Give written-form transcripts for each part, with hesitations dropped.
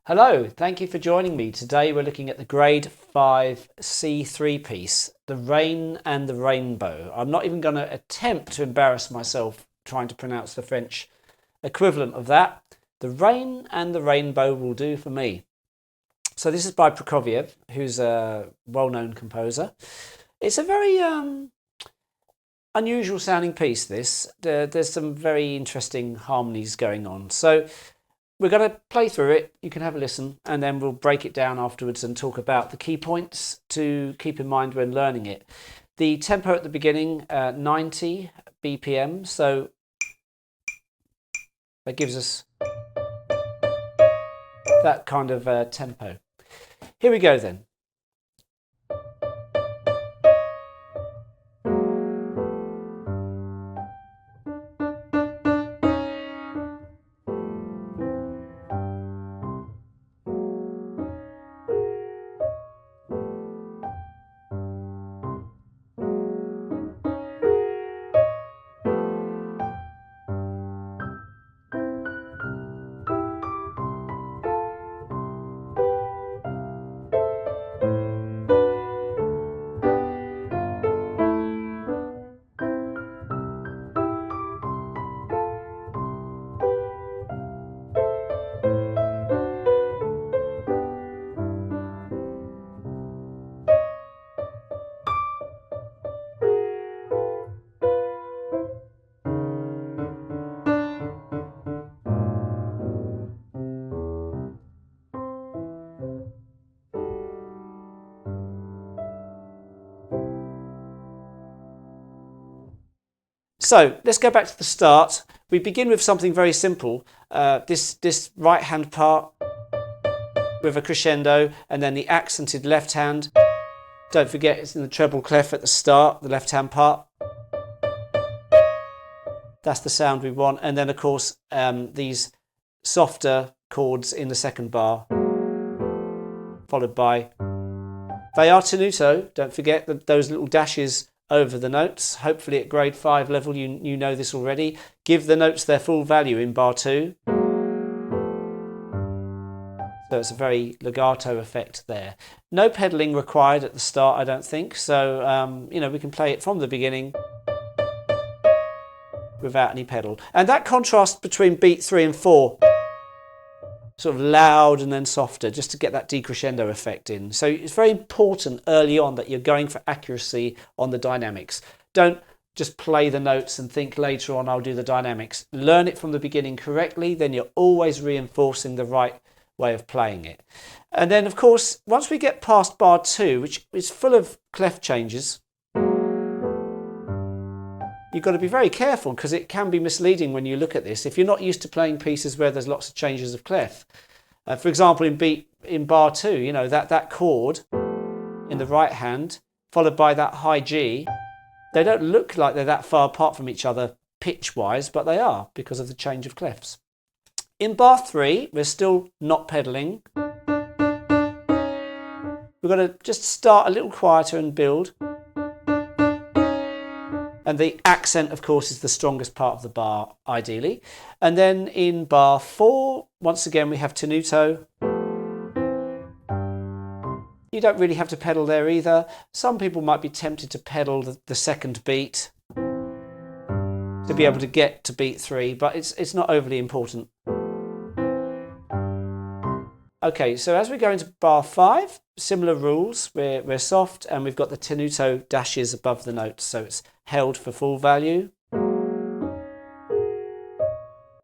Hello, thank you for joining me. Today we're looking at the grade 5 C3 piece, The Rain and the Rainbow. I'm not even going to attempt to embarrass myself trying to pronounce the French equivalent of that. The Rain and the Rainbow will do for me. So this is by Prokofiev, who's a well-known composer. It's a very unusual sounding piece, this. There's some very interesting harmonies going on. So we're going to play through it, you can have a listen, and then we'll break it down afterwards and talk about the key points to keep in mind when learning it. The tempo at the beginning, 90 BPM, so that gives us that kind of tempo. Here we go then. So let's go back to the start. We begin with something very simple. This right hand part with a crescendo, and then the accented left hand. Don't forget it's in the treble clef at the start, the left hand part. That's the sound we want. And then of course these softer chords in the second bar, followed by, they are tenuto, don't forget those little dashes over the notes. Hopefully at grade 5 level you know this already. Give the notes their full value in bar 2. So it's a very legato effect there. No pedalling required at the start, I don't think. So we can play it from the beginning without any pedal. And that contrast between beat 3 and 4, sort of loud and then softer, just to get that decrescendo effect in. So it's very important early on that you're going for accuracy on the dynamics. Don't just play the notes and think later on I'll do the dynamics. Learn it from the beginning correctly, then you're always reinforcing the right way of playing it. And then of course, once we get past bar 2, which is full of clef changes, you've got to be very careful because it can be misleading when you look at this. If you're not used to playing pieces where there's lots of changes of clef. For example, in bar 2, that chord in the right hand, followed by that high G, they don't look like they're that far apart from each other pitch-wise, but they are because of the change of clefs. In bar 3, we're still not pedalling. We're going to just start a little quieter and build. And the accent, of course, is the strongest part of the bar, ideally. And then in bar 4, once again, we have tenuto. You don't really have to pedal there either. Some people might be tempted to pedal the second beat to be able to get to beat 3, but it's not overly important. Okay, so as we go into bar 5, similar rules. We're soft and we've got the tenuto dashes above the notes, so it's held for full value.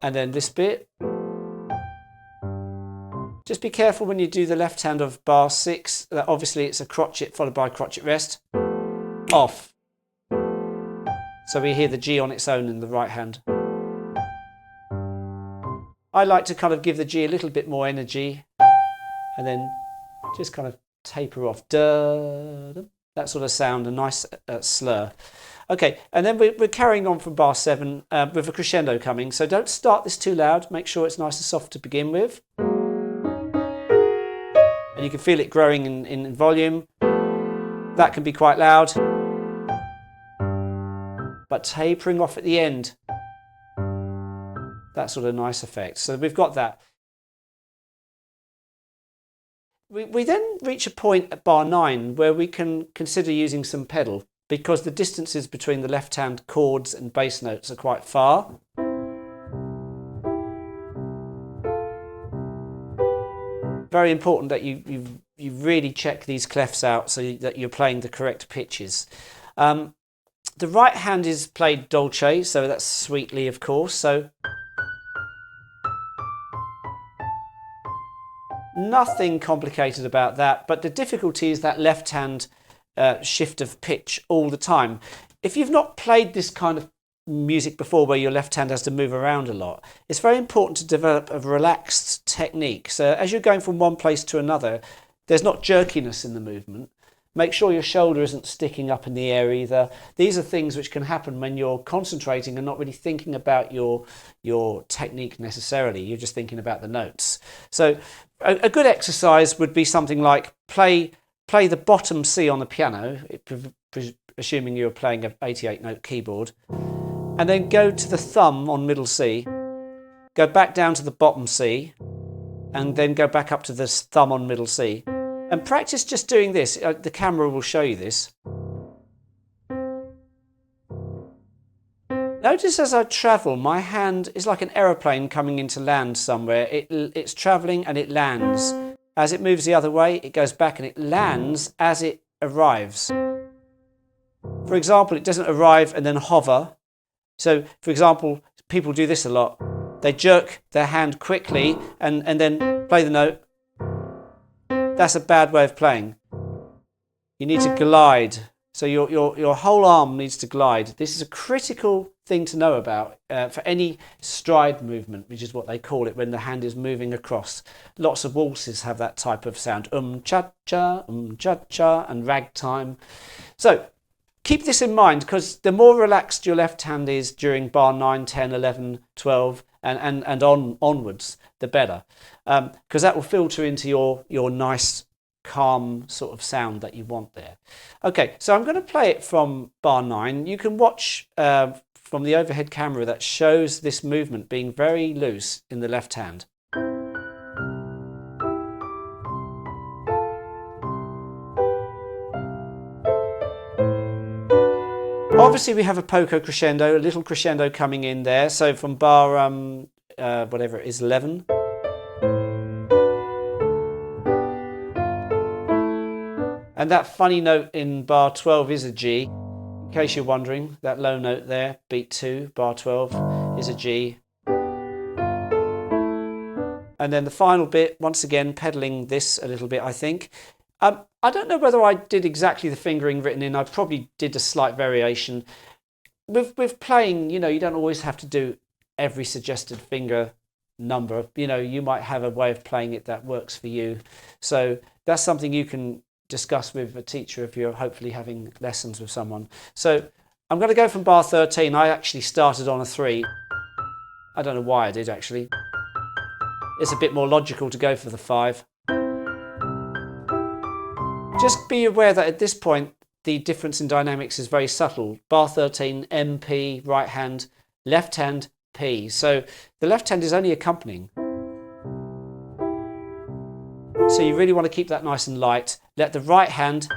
And then this bit. Just be careful when you do the left hand of bar 6, that obviously it's a crotchet followed by a crotchet rest. Off. So we hear the G on its own in the right hand. I like to kind of give the G a little bit more energy and then just kind of taper off. Da, da, that sort of sound, a nice slur. Okay, and then we're carrying on from bar 7 with a crescendo coming. So don't start this too loud. Make sure it's nice and soft to begin with. And you can feel it growing in volume. That can be quite loud. But tapering off at the end. That sort of nice effect. So we've got that. We then reach a point at bar 9 where we can consider using some pedal, because the distances between the left-hand chords and bass notes are quite far. Very important that you really check these clefs out so that you're playing the correct pitches. The right hand is played dolce, so that's sweetly, of course. So nothing complicated about that, but the difficulty is that left hand shift of pitch all the time. If you've not played this kind of music before where your left hand has to move around a lot, it's very important to develop a relaxed technique. So as you're going from one place to another, there's not jerkiness in the movement. Make sure your shoulder isn't sticking up in the air either. These are things which can happen when you're concentrating and not really thinking about your technique necessarily. You're just thinking about the notes. So a good exercise would be something like play the bottom C on the piano, assuming you're playing an 88-note keyboard, and then go to the thumb on middle C, go back down to the bottom C, and then go back up to the thumb on middle C. And practice just doing this. The camera will show you this. Notice as I travel, my hand is like an aeroplane coming into land somewhere. It's travelling and it lands. As it moves the other way, it goes back and it lands as it arrives. For example, it doesn't arrive and then hover. So, for example, people do this a lot. They jerk their hand quickly and then play the note. That's a bad way of playing. You need to glide. So your whole arm needs to glide. This is a critical thing to know about for any stride movement, which is what they call it when the hand is moving across. Lots of waltzes have that type of sound. Cha-cha, and ragtime. So keep this in mind, because the more relaxed your left hand is during bar 9, 10, 11, 12 and onwards, the better. Because that will filter into your nice calm sort of sound that you want there. Okay, so I'm going to play it from bar 9. You can watch from the overhead camera that shows this movement being very loose in the left hand. Obviously we have a poco crescendo, a little crescendo coming in there. So from bar whatever it is, 11. And that funny note in bar 12 is a G. In case you're wondering, that low note there, beat 2, bar 12, is a G. And then the final bit, once again, pedaling this a little bit, I think. I don't know whether I did exactly the fingering written in. I probably did a slight variation. With playing, you don't always have to do every suggested finger number. You might have a way of playing it that works for you. So that's something you can discuss with a teacher if you're hopefully having lessons with someone. So I'm going to go from bar 13. I actually started on a 3. I don't know why I did actually. It's a bit more logical to go for the 5. Just be aware that at this point the difference in dynamics is very subtle. Bar 13, MP, right hand, left hand, P. So the left hand is only accompanying. So you really want to keep that nice and light. Let the right hand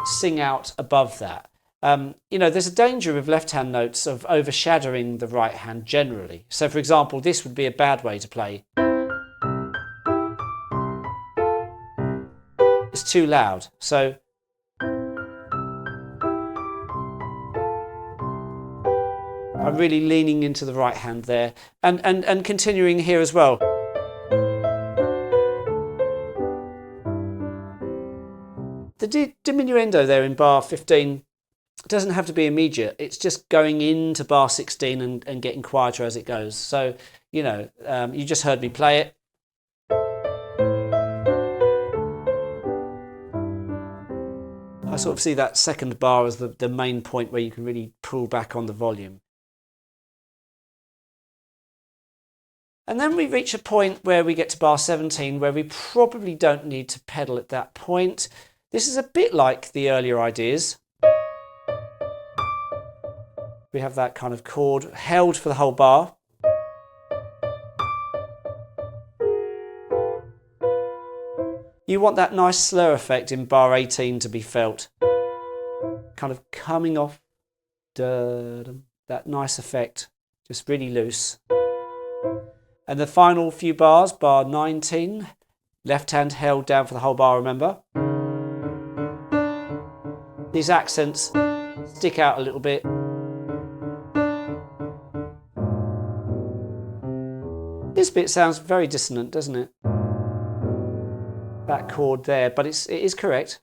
sing out above that. There's a danger with left hand notes of overshadowing the right hand generally. So for example, this would be a bad way to play. It's too loud. So I'm really leaning into the right hand there and continuing here as well. The diminuendo there in bar 15 doesn't have to be immediate. It's just going into bar 16 and getting quieter as it goes. So, you just heard me play it. I sort of see that second bar as the main point where you can really pull back on the volume. And then we reach a point where we get to bar 17 where we probably don't need to pedal at that point. This is a bit like the earlier ideas. We have that kind of chord held for the whole bar. You want that nice slur effect in bar 18 to be felt. Kind of coming off, that nice effect, just really loose. And the final few bars, bar 19, left hand held down for the whole bar, remember? These accents stick out a little bit. This bit sounds very dissonant, doesn't it? That chord there, but it is correct.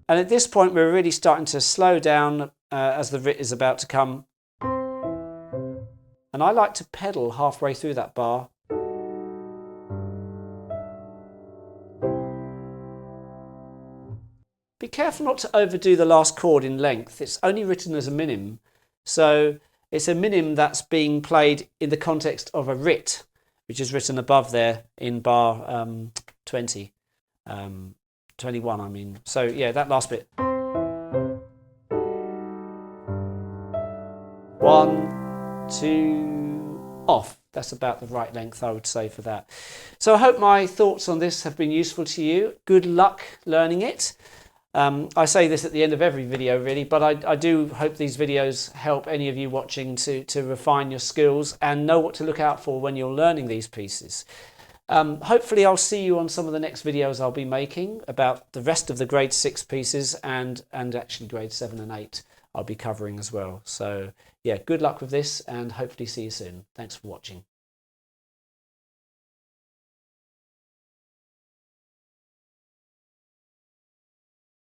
And at this point, we're really starting to slow down as the writ is about to come. And I like to pedal halfway through that bar. Be careful not to overdo the last chord in length. It's only written as a minim. So it's a minim that's being played in the context of a writ, which is written above there in bar 20. 21, I mean. So yeah, that last bit. 1, 2, off. That's about the right length, I would say, for that. So I hope my thoughts on this have been useful to you. Good luck learning it. I say this at the end of every video, really, but I do hope these videos help any of you watching to refine your skills and know what to look out for when you're learning these pieces. Hopefully I'll see you on some of the next videos I'll be making about the rest of the grade 6 pieces and actually grade 7 and 8 I'll be covering as well. So yeah, good luck with this and hopefully see you soon. Thanks for watching.